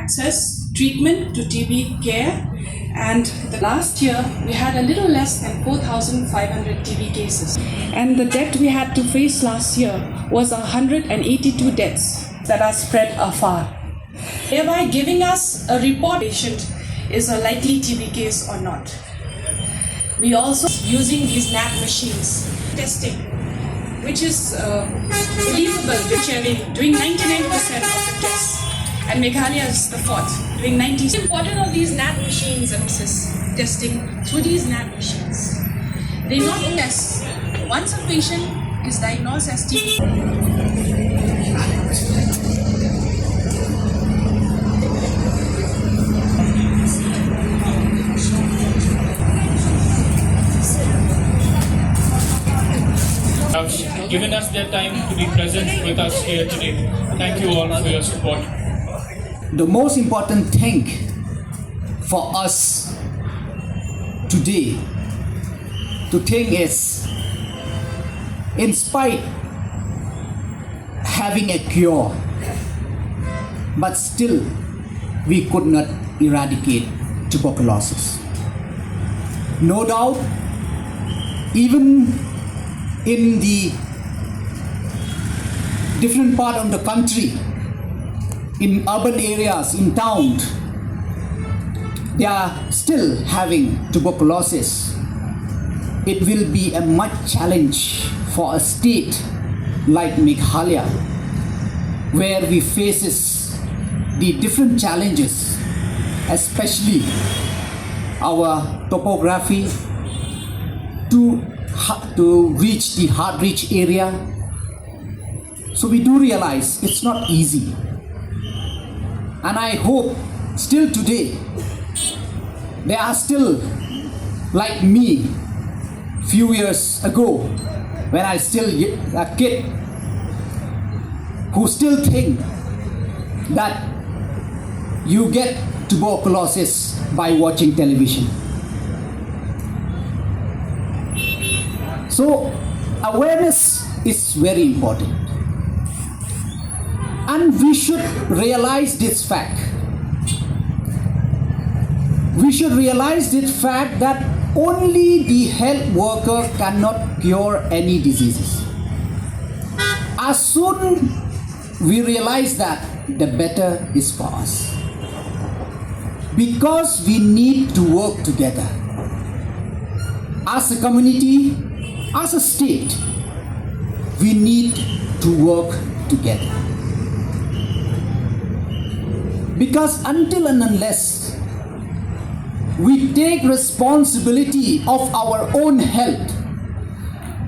access treatment to TB care, and the last year we had a little less than 4,500 TB cases. And the death we had to face last year was 182 deaths that are spread afar, thereby giving us a report patient is a likely TB case or not. We also using these Tnat machines testing, which is believable, which are doing 99% of the tests, and Meghalaya is the fourth, doing 90%. The importance of these Tnat machines and testing through these Tnat machines. They not only test once a patient is diagnosed as TB. Have given us their time to be present with us here today. Thank you all for your support. The most important thing for us today to think is, in spite having a cure, but still we could not eradicate tuberculosis. No doubt, even in the different part of the country, in urban areas, in towns, they are still having tuberculosis. It will be a much challenge for a state like Meghalaya, where we faces the different challenges, especially our topography to reach the hard-reach area. So we do realize it's not easy. And I hope still today, there are still like me few years ago, when I still a kid, who still think that you get tuberculosis by watching television. So awareness is very important, and we should realize this fact. We should realize this fact that only the health worker cannot cure any diseases. As soon we realize that, the better is for us, because we need to work together as a community. As a state, we need to work together. Because until and unless we take responsibility of our own health,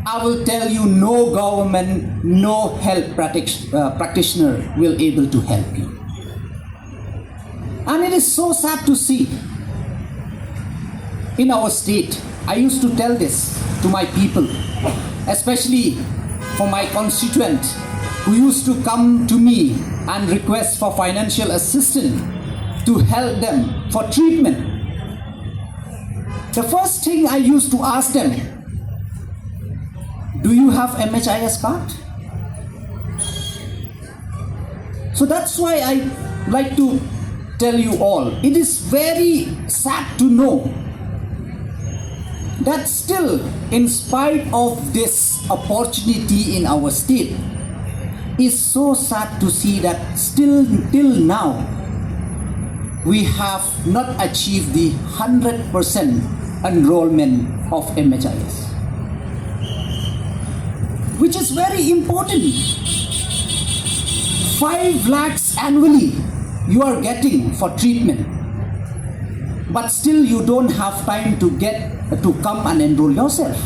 I will tell you, no government, no health practitioner will be able to help you. And it is so sad to see in our state. I used to tell this to my people, especially for my constituent who used to come to me and request for financial assistance to help them for treatment. The first thing I used to ask them, do you have MHIS card? So that's why I like to tell you all, it is very sad to know that still, in spite of this opportunity in our state, it's so sad to see that still till now we have not achieved the 100% enrollment of MHIS, which is very important. 5 lakhs annually you are getting for treatment, but still you don't have time to come and enroll yourself.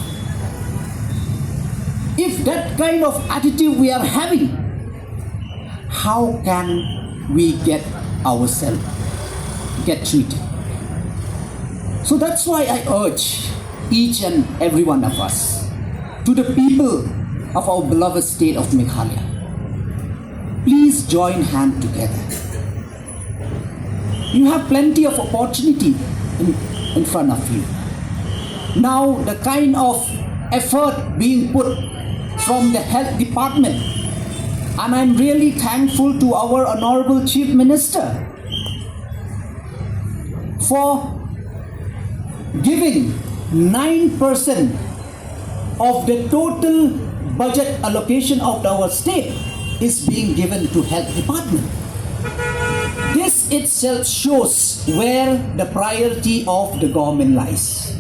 If that kind of attitude we are having, how can we get ourselves get treated? So that's why I urge each and every one of us, to the people of our beloved state of Meghalaya, please join hands together. You have plenty of opportunity in front of you. Now the kind of effort being put from the health department, and I'm really thankful to our Honorable Chief Minister for giving 9% of the total budget allocation of our state is being given to health department. This itself shows where the priority of the government lies.